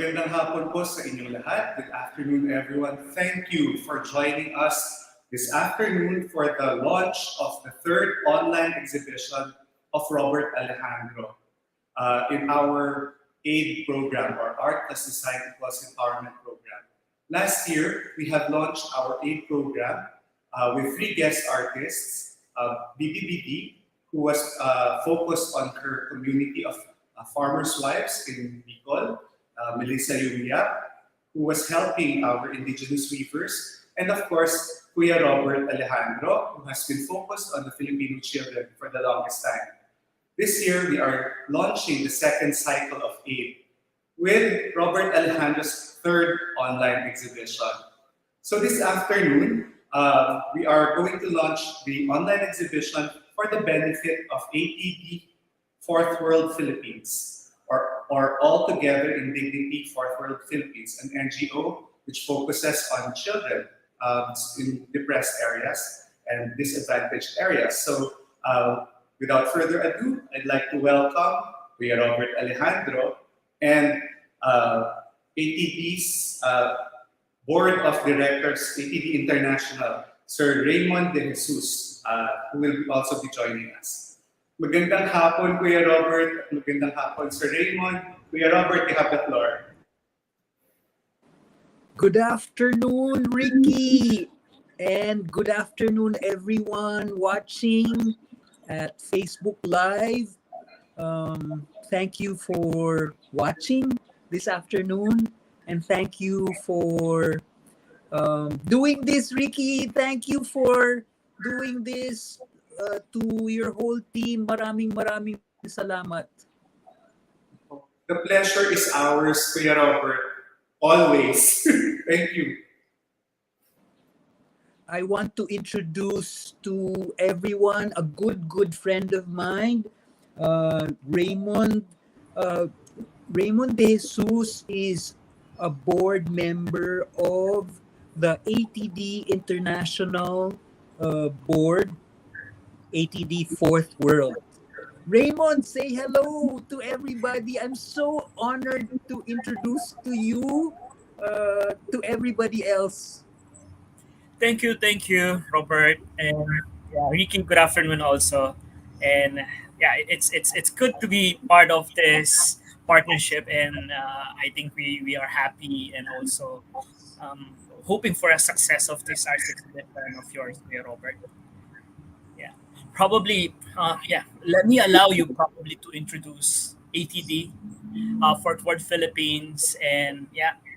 Magandang hapon po sa inyong lahat. Good afternoon, everyone. Thank you for joining us this afternoon for the launch of the third online exhibition of Robert Alejandro in our AID program, or Art as Design Equals Empowerment program. Last year, we have launched our AID program with three guest artists, BBBD, who was focused on her community of farmers' wives in Bicol, Melissa Yuria, who was helping our indigenous weavers, and of course, Kuya Robert Alejandro, who has been focused on the Filipino children for the longest time. This year, we are launching the second cycle of AID with Robert Alejandro's third online exhibition. So this afternoon, we are going to launch the online exhibition for the benefit of ATD Fourth World Philippines, or All Together in Dignity Fourth World Philippines, an NGO which focuses on children in depressed areas and disadvantaged areas. So without further ado, I'd like to welcome Kuya Robert Alejandro and ATD's Board of Directors, ATD International, Sir Raymond De Jesus, who will also be joining us. Magandang hapon, Kuya Robert. Magandang hapon, Sir Raymond. Kuya Robert, you have the floor. Good afternoon, Ricky. And good afternoon, everyone watching at Facebook Live. Thank you for watching this afternoon. And thank you for doing this, Ricky. Thank you for doing this to your whole team. Maraming salamat. The pleasure is ours, Kuya Robert. Always. Thank you. I want to introduce to everyone a good friend of mine, Raymond. Raymond De Jesus is a board member of the ATD International Board, ATD Fourth World. Raymond, say hello to everybody. I'm so honored to introduce to you to everybody else. Thank you, Robert, and Ricky. Good afternoon, also, and it's good to be part of this partnership, and I think we are happy and also hoping for a success of this arts exhibition of yours, dear Robert. Yeah, probably. Let me allow you probably to introduce ATD, Fort Worth Philippines, and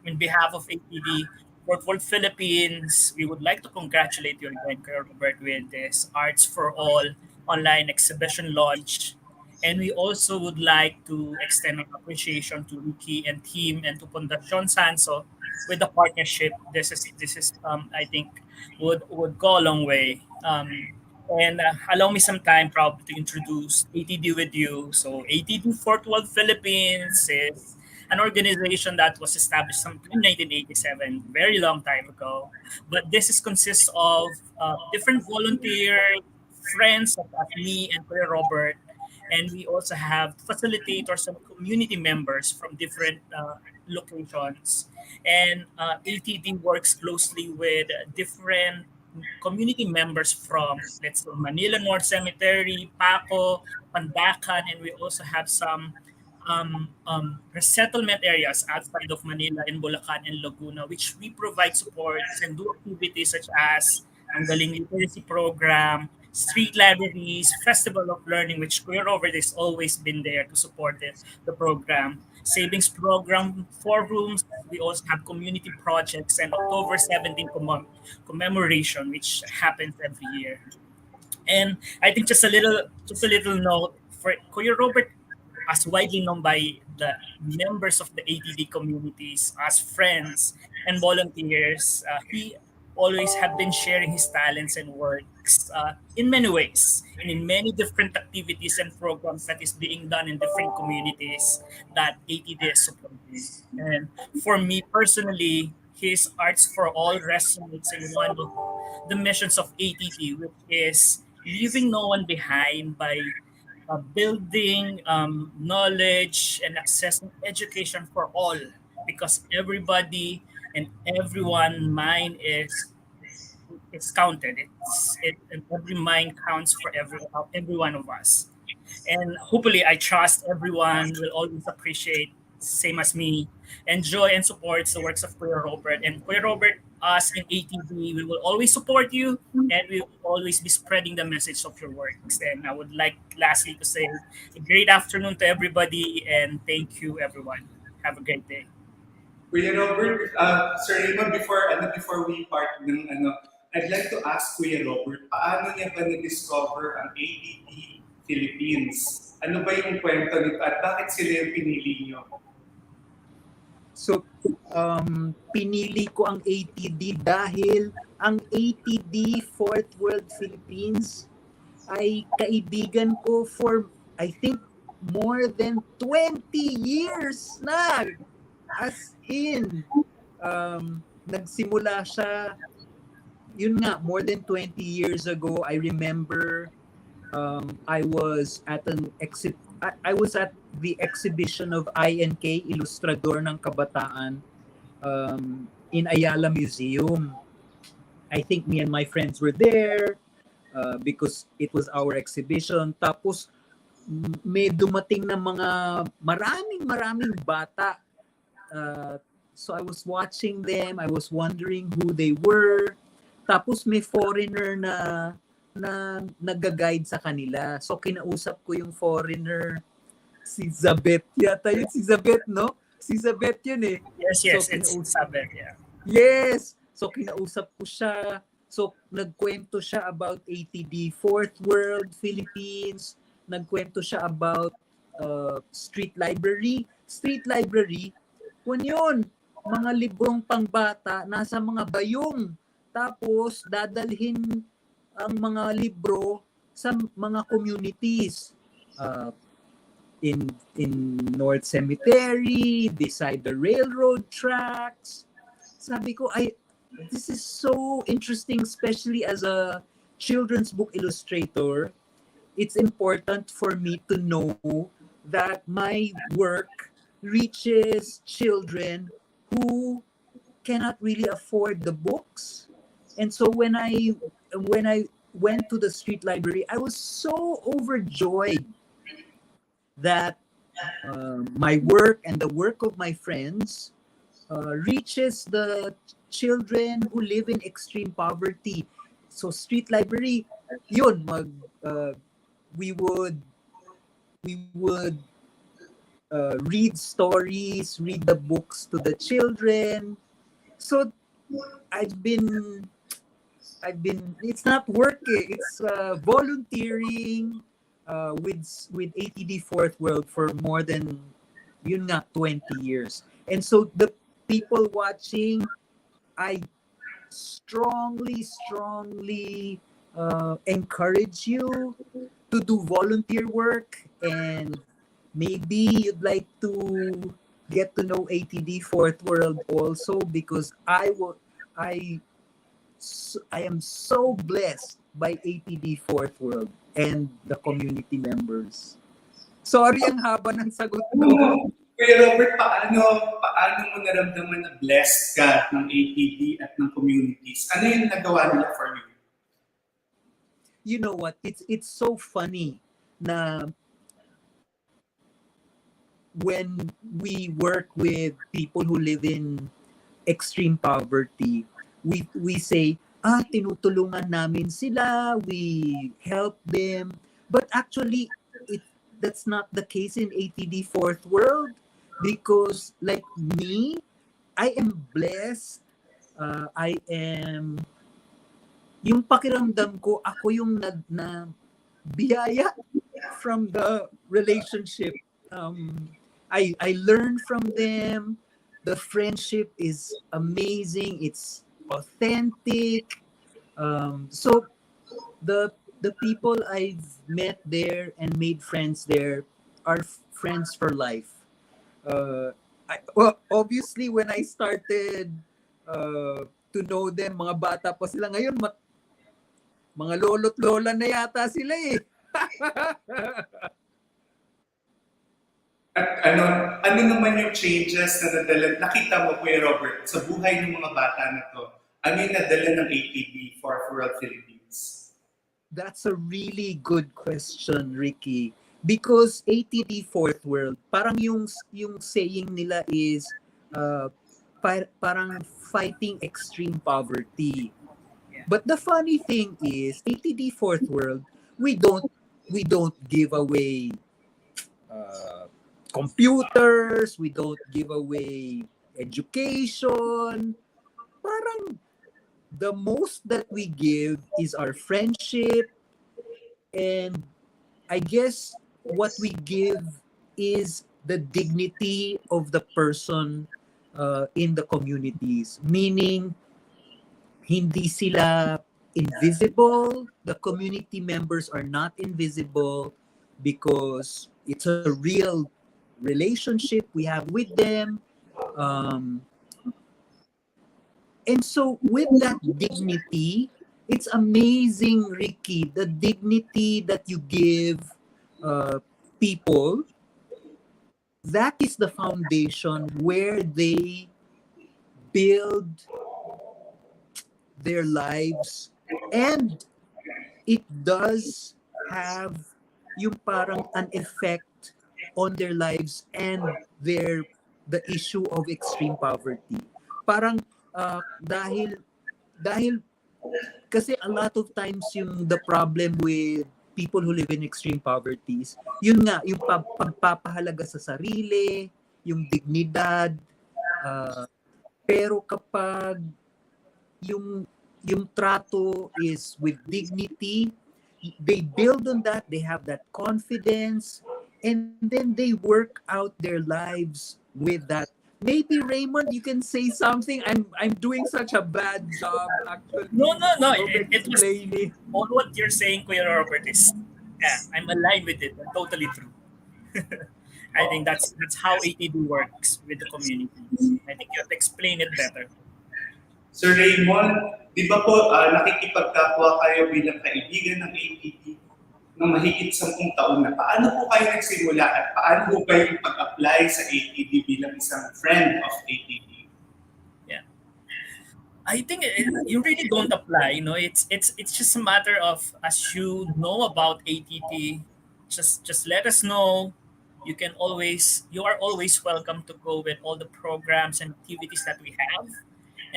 on behalf of ATD Fort Worth Philippines, we would like to congratulate you again, Kuya Robert, with this Arts for All online exhibition launch. And we also would like to extend our appreciation to Ricky and team and to Fundacion Sansó with the partnership. This is I think would go a long way. And allow me some time probably to introduce ATD with you. So ATD Fort Worth Philippines is an organization that was established in 1987, very long time ago. But consists of different volunteers, friends of me and Kuya Robert, and we also have facilitators and community members from different locations. And ATD works closely with different community members from, let's say, Manila North Cemetery, Paco, Pandacan, and we also have some resettlement areas outside of Manila in Bulacan and Laguna, which we provide supports and do activities such as ang Galing Literacy Program, street libraries, Festival of Learning, which Queer Over has always been there to support the program. Savings Program, 4 rooms. We also have community projects and October 17 commemoration, which happens every year. And I think just a little note for Kuya Robert, as widely known by the members of the ATD communities as friends and volunteers, he always have been sharing his talents and works in many ways and in many different activities and programs that is being done in different communities that ATD is supporting. And for me personally, his Arts for All resonates in one of the missions of ATD, which is leaving no one behind by building knowledge and accessing education for all because everybody and everyone mind is counted. And every mind counts for every one of us. And hopefully, I trust everyone will always appreciate, same as me, enjoy and support the works of Kuya Robert. And Kuya Robert, us in ATV, we will always support you, and we will always be spreading the message of your works. And I would like lastly to say a great afternoon to everybody, and thank you everyone. Have a great day. Kuya Robert, Sir Raymond, before we part ng I'd like to ask Kuya Robert, paano niya ba na-discover ang ADD Philippines? Ano ba yung kwento nito at bakit sila yung pinili niyo? So, pinili ko ang ATD dahil ang ATD Fourth World Philippines ay kaibigan ko for, I think, more than 20 years na. As in, nagsimula siya, yun nga, more than 20 years ago. I remember I was at the exhibition of INK, Ilustrador ng Kabataan, in Ayala Museum. I think me and my friends were there because it was our exhibition. Tapos may dumating na mga maraming bata. So I was watching them, I was wondering who they were. Tapos may foreigner na nag-guide sa kanila. So kinausap ko yung foreigner, si Zabet yata yun, si Zabet, no? Si Zabet yun eh. Yes, So, it's Saber, yeah. Yes! So kinausap ko siya. So nagkwento siya about ATD Fourth World Philippines. Nagkwento siya about street library. Street library, kung yun, mga librong pangbata nasa mga bayong. Tapos dadalhin ang mga libro sa mga communities. In North Cemetery, beside the railroad tracks. Sabi ko, this is so interesting, especially as a children's book illustrator. It's important for me to know that my work reaches children who cannot really afford the books. And so when I went to the street library, I was so overjoyed that my work and the work of my friends reaches the children who live in extreme poverty. So street library, yun, we would read stories, read the books to the children. So I've been it's not work, it's volunteering with ATD Fourth World for more than 20 years. And so the people watching, I strongly encourage you to do volunteer work, and maybe you'd like to get to know ATD Fourth World also, because I am so blessed by ATD Fourth World and the community members. Sorry ang haba ng sagot mo. Kuya Robert, paano mo naramdaman na blessed ka ng ATD at ng communities? Ano yung nagawa nila for you? You know what? It's so funny na when we work with people who live in extreme poverty, we say, tinutulungan namin sila, we help them. But actually, that's not the case in ATD Fourth World, because like me, I am blessed. Yung pakiramdam ko, ako yung na biyaya from the relationship. I learn from them. The friendship is amazing. It's authentic. So the people I've met there and made friends there are friends for life. Obviously, when I started to know them, mga bata pa sila. Ngayon, mga lolo't lola na yata sila eh. At ano naman yung changes na nadala, nakita mo, Kuya Robert, sa buhay ng mga bata na to? Ano yung nadala ng ATD for Rural Philippines? That's a really good question, Ricky. Because ATD Fourth World, parang yung saying nila is uh, parang fighting extreme poverty. Yeah. But the funny thing is, ATD Fourth World, we don't we don't give away uh, computers, we don't give away education. Parang the most that we give is our friendship, and I guess what we give is the dignity of the person in the communities. Meaning, hindi sila invisible. The community members are not invisible because it's a real relationship we have with them. Um, and so, with that dignity, it's amazing, Ricky, the dignity that you give uh, people. That is the foundation where they build their lives, and it does have yung parang an effect on their lives and the issue of extreme poverty. Parang dahil kasi a lot of times yung the problem with people who live in extreme poverties, yun nga, yung pagpapahalaga sa sarili, yung dignidad, uh, pero kapag yung yung trato is with dignity, they build on that, they have that confidence, and then they work out their lives with that. Maybe Raymond, you can say something. I'm doing such a bad job No, actually no, no. of It was explaining. all what you're saying, Kuya Robert, is yeah, I'm aligned with it. Totally true. I think that's how ATD works with the communities. I think you have to explain it better. Sir Raymond, di ba po nakikipagkapwa kayo bilang kaibigan ng ATD ng mahigit 10 taon na? Paano po kayo nagsimula at paano po kayo pag-apply sa ATD bilang isang friend of ATD? Yeah. I think you really don't apply. You know, it's just a matter of as you know about ATT, just let us know. You are always welcome to go with all the programs and activities that we have,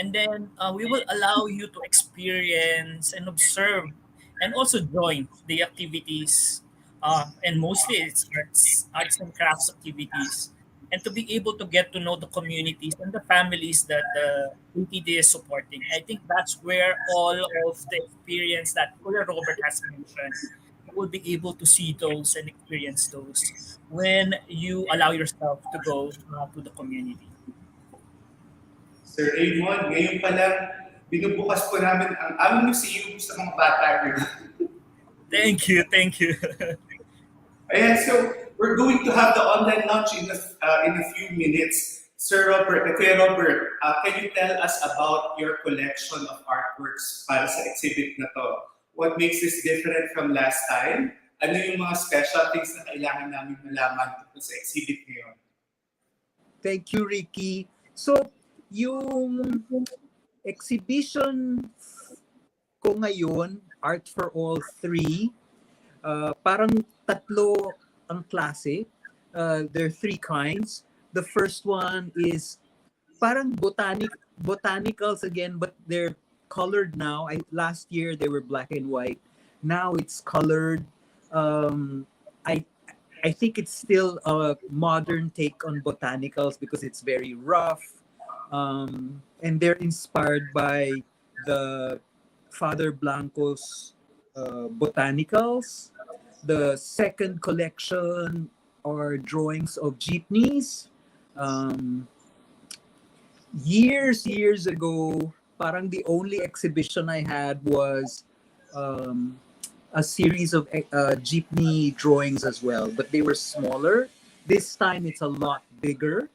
and then we will allow you to experience and observe, and also join the activities. And mostly it's arts and crafts activities, and to be able to get to know the communities and the families that the ATD is supporting. I think that's where all of the experience that Kuya Robert has mentioned, you will be able to see those and experience those when you allow yourself to go to the community. Sir Raymond, ngayon pa lang, binubukas po namin ang aming museum sa mga bata niyo. Thank you, thank you. Ayan, so we're going to have the online launch in a few minutes. Sir Robert, Kuya Robert, can you tell us about your collection of artworks para sa exhibit na to? What makes this different from last time? Ano yung mga special things na kailangan namin malaman tungkol sa exhibit ngayon? Thank you, Ricky. So, yung exhibition ko ngayon, Art for All 3, parang tatlo ang klase. There are 3 kinds. The first one is parang botanicals again, but they're colored now. Last year they were black and white. Now it's colored. I I think it's still a modern take on botanicals because it's very rough, and they're inspired by the Father Blanco's botanicals. The second collection are drawings of jeepneys. Um, years ago, parang the only exhibition I had was a series of jeepney drawings as well, but they were smaller. This time it's a lot bigger.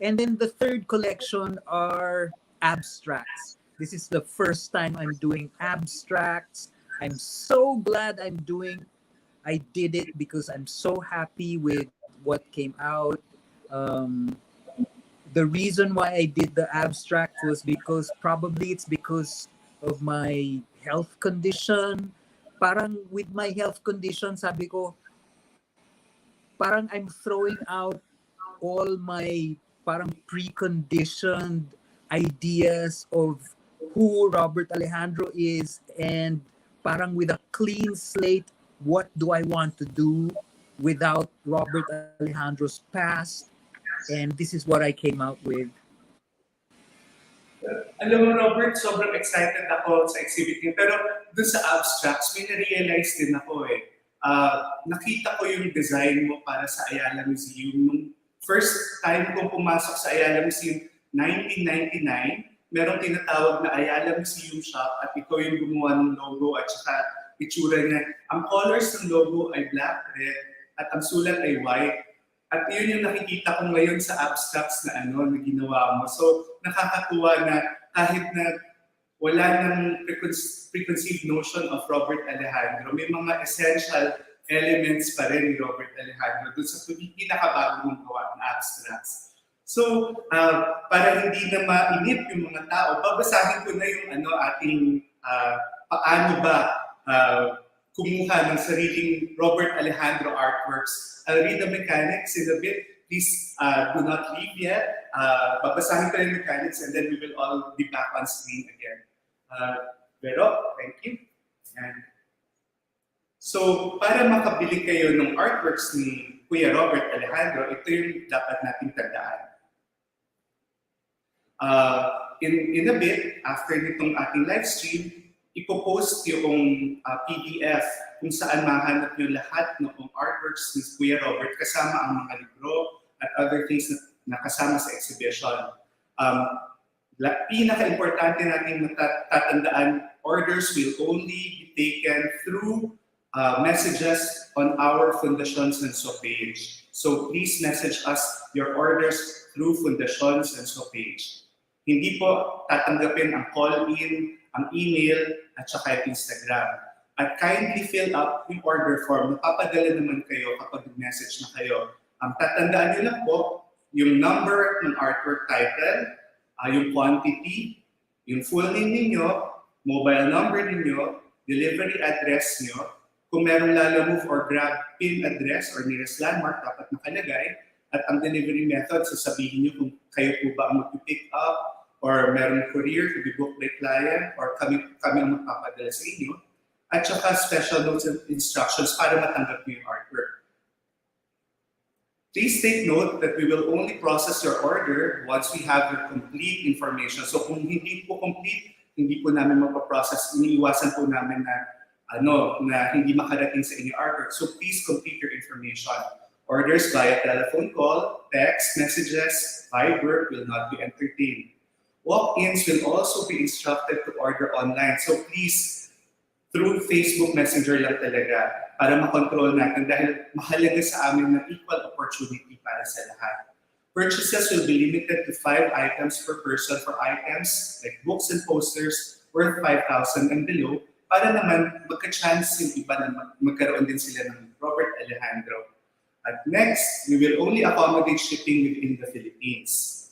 And then the third collection are abstracts. This is the first time I'm doing abstracts. I'm so glad I did it because I'm so happy with what came out. Um, the reason why I did the abstract was because probably it's because of my health condition. Parang with my health condition, sabi ko, parang I'm throwing out all my parang preconditioned ideas of who Robert Alejandro is, and parang with a clean slate, what do I want to do without Robert Alejandro's past, and this is what I came out with. Alam mo, Robert, sobrang excited ako sa exhibit niyo. Pero dun sa abstracts, may na-realize din ako eh. Nakita ko yung design mo para sa Ayala Museum. Nung first time kong pumasok sa Ayala Museum, 1999, merong tinatawag na Ayala Museum Shop at ikaw yung gumawa ng logo at saka itsura niya. Ang colors ng logo ay black, red, at ang sulat ay white. At yun yung nakikita ko ngayon sa abstracts na na ginawa mo. So nakakatuwa na kahit na wala ng preconceived notion of Robert Alejandro, may mga essential elements pa rin ni Robert Alejandro dun sa pinakabago mong gawa ng abstracts. So, para hindi na mainip yung mga tao, babasahin ko na yung ating paano ba kumuha ng sariling Robert Alejandro artworks. I'll read the mechanics in a bit. Please do not leave yet. Babasahin ko yung mechanics and then we will all be back on screen again. Pero, thank you. And so, para makabili kayo ng artworks ni Kuya Robert Alejandro, ito yung dapat nating tandaan. In a bit, after nitong ating live stream, ipopost yung PDF kung saan mahanap nyo lahat ng artworks ni Kuya Robert kasama ang mga libro at other things na kasama sa exhibition. Pinaka-importante natin tatandaan, orders will only be taken through messages on our Fundacion Sansó page. So please message us your orders through Fundacion Sansó page. Hindi po tatanggapin ang call-in, ang email, at saka yung Instagram. At kindly fill up yung order form. Napapadala naman kayo kapag message na kayo. Ang tatandaan nyo lang po, yung number ng artwork title, yung quantity, yung full name ninyo, mobile number ninyo, delivery address nyo, kung merong lalamove or grab pin address or nearest landmark, dapat nakalagay, at ang delivery method, sasabihin nyo kung kayo po ba ang mag-pick up, or merong courier to be booked by client, or kami ang magpapadala sa inyo, at saka special notes and instructions para matanggap nyo yung artwork. Please take note that we will only process your order once we have your complete information. So kung hindi po complete, hindi po namin mapaprocess, iniiwasan po namin na hindi makarating sa inyo artwork. So please complete your information. Orders via telephone call, text messages, Viber will not be entertained. Walk-ins will also be instructed to order online. So please, through Facebook Messenger lang talaga para makontrol natin dahil mahalaga sa amin na equal opportunity para sa lahat. Purchases will be limited to 5 items per person for items like books and posters worth 5,000 and below para naman magka-chance yung iba na magkaroon din sila ng Robert Alejandro. At next, we will only accommodate shipping within the Philippines.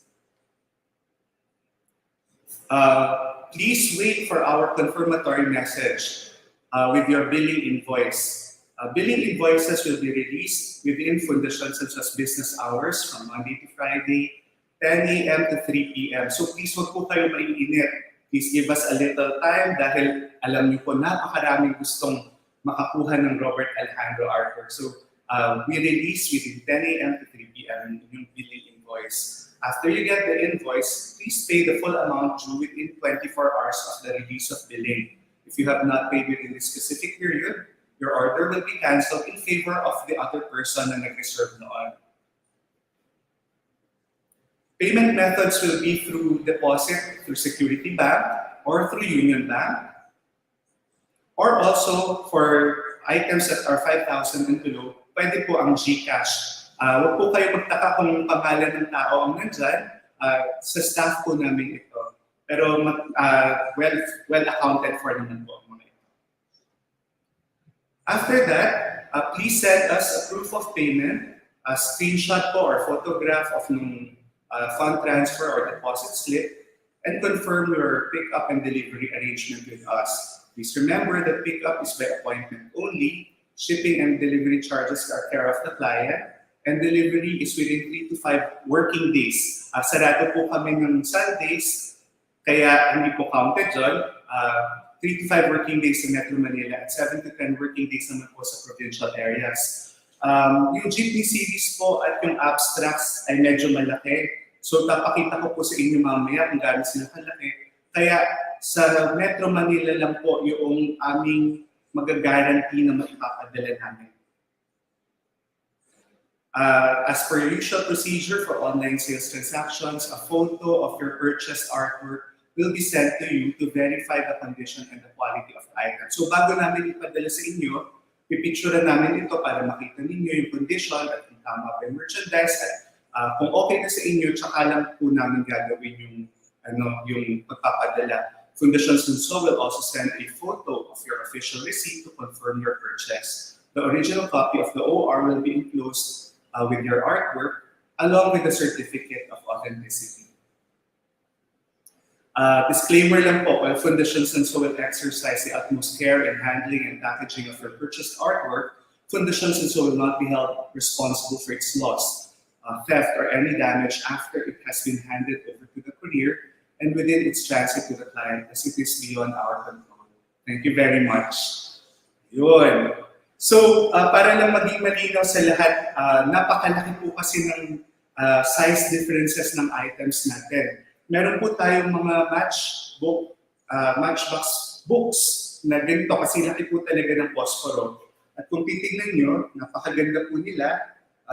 Please wait for our confirmatory message with your billing invoice. Billing invoices will be released within Fundacion such as business hours from Monday to Friday, 10 a.m. to 3 p.m. So please wag po kayo maiinit. Please give us a little time dahil alam niyo po napakaraming gustong makakuha ng Robert Alejandro artwork. So we release within 10 a.m. to 3 p.m. yung billing invoice. After you get the invoice, please pay the full amount due within 24 hours of the release of billing. If you have not paid within this specific period, your order will be cancelled in favor of the other person na nag-reserve noon. Payment methods will be through deposit, through Security Bank, or through Union Bank, or also for items that are 5,000 and below, pwede po ang GCash. Huwag po kayo magtaka kung pangalan ng tao ang nandyan, sa staff po namin ito. Pero well accounted for naman po. After that, please send us a proof of payment screenshot po or photograph of nung fund transfer or deposit slip and confirm your pickup and delivery arrangement with us. Please remember that pickup is by appointment only, shipping and delivery charges are care of the client, and delivery is within 3 to 5 working days. Sarado po kami ng Sundays, kaya hindi po counted dyan. 3 to 5 working days sa Metro Manila at 7 to 10 working days naman po sa provincial areas. Yung jeepney series po at yung abstracts ay medyo malaki. So papakita ko po sa inyo mamaya kung gaano sila kalaki. Kaya sa Metro Manila lang po yung aming mag-guarantee na maipapadala namin. As per usual procedure for online sales transactions, a photo of your purchased artwork will be sent to you to verify the condition and the quality of the item. So bago namin ipadala sa inyo, pipicture namin ito para makita ninyo yung condition at kung tama pa yung merchandise at kung okay na sa inyo, tsaka lang po namin gagawin yung pagpapadala. Fundacion Sansó will also send a photo of your official receipt to confirm your purchase. The original copy of the OR will be enclosed with your artwork, along with the certificate of authenticity. Disclaimer lang po, while Fundacion Sansó will exercise the utmost care in handling and packaging of your purchased artwork, Fundacion Sansó will not be held responsible for its loss, theft, or any damage after it has been handed over to the courier and within its transit to the client, as it is beyond our control. Thank you very much. Yun. So, para lang maging malinaw sa lahat, napakalaki po kasi ng size differences ng items natin. Meron po tayong mga matchbox books na ganito kasi laki po talaga ng posporo. At kung titignan nyo, napakaganda po nila.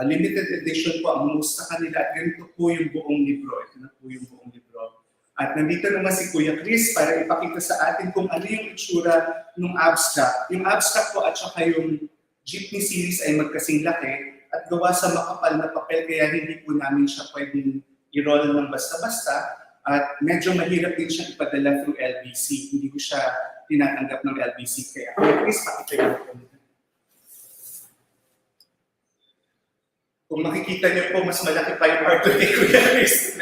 Limited edition po ang most sa kanila at ganito po yung buong libro. Ito na po yung buong libro. At nandito naman si Kuya Chris para ipakita sa atin kung ano yung itsura ng abstract. Yung abstract po at saka yung jeepney series ay magkasing laki at gawa sa makapal na papel kaya hindi po namin siya pwedeng i-roll ng basta-basta at medyo mahirap din siya ipadala through LBC. Hindi ko siya tinatanggap ng LBC kaya. Kuya Chris, pakita natin. Kung makikita niyo po, mas malaki pa yung artwork ni Kuya Chris.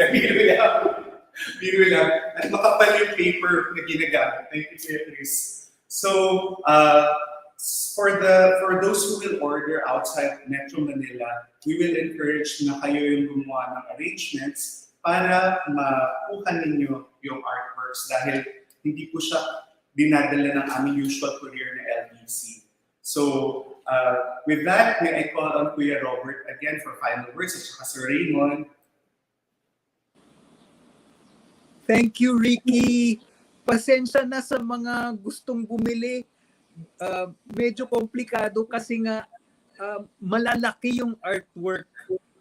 Biro lang. At makapal yung paper na ginagamit. Thank you, Kuya Chris. So, for those who will order outside Metro Manila, we will encourage na kayo yung gumawa ng arrangements para makuha ninyo yung artworks dahil hindi po siya dinadala ng aming usual courier na LBC. So, with that, may I call on Kuya Robert again for final words at saka Sir Raymond. Thank you, Ricky. Pasensya na sa mga gustong bumili. Medyo komplikado kasi nga malalaki yung artwork.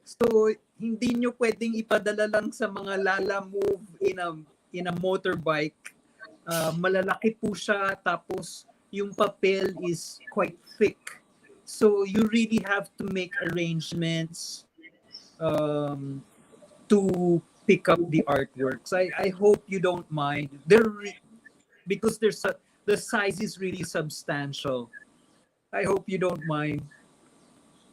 So, hindi nyo pwedeng ipadala lang sa mga Lala Move in a motorbike. Malalaki po siya tapos yung papel is quite thick. So, you really have to make arrangements to pick up the artworks. I hope you don't mind. Because the size is really substantial. I hope you don't mind.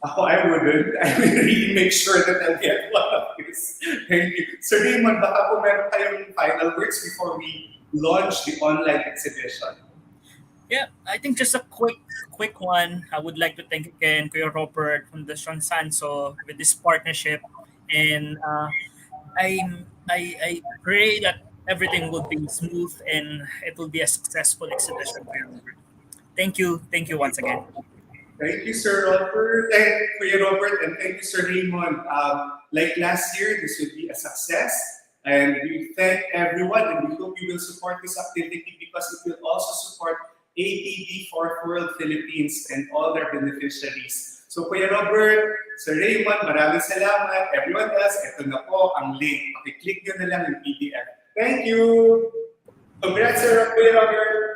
I wouldn't. I will really make sure that I'll get one of this. Thank you. Sir Raymond, baka po meron kayong final words before we launch the online exhibition. Yeah, I think just a quick one. I would like to thank again Kuya Robert from the Sansó with this partnership, and I pray that everything will be smooth and it will be a successful exhibition. Thank you once again. Thank you, Sir Robert. Thank you, Kuya Robert, and thank you, Sir Raymond. Like last year, this will be a success, and we thank everyone, and we hope you will support this activity because it will also support ATD Fourth World Philippines and all their beneficiaries. So Kuya Robert, Sir Raymond, maraming salamat. Everyone else, ito na po ang link. Pakiclick nyo na lang yung PDF. Thank you! Congrats, Sir Kuya Robert!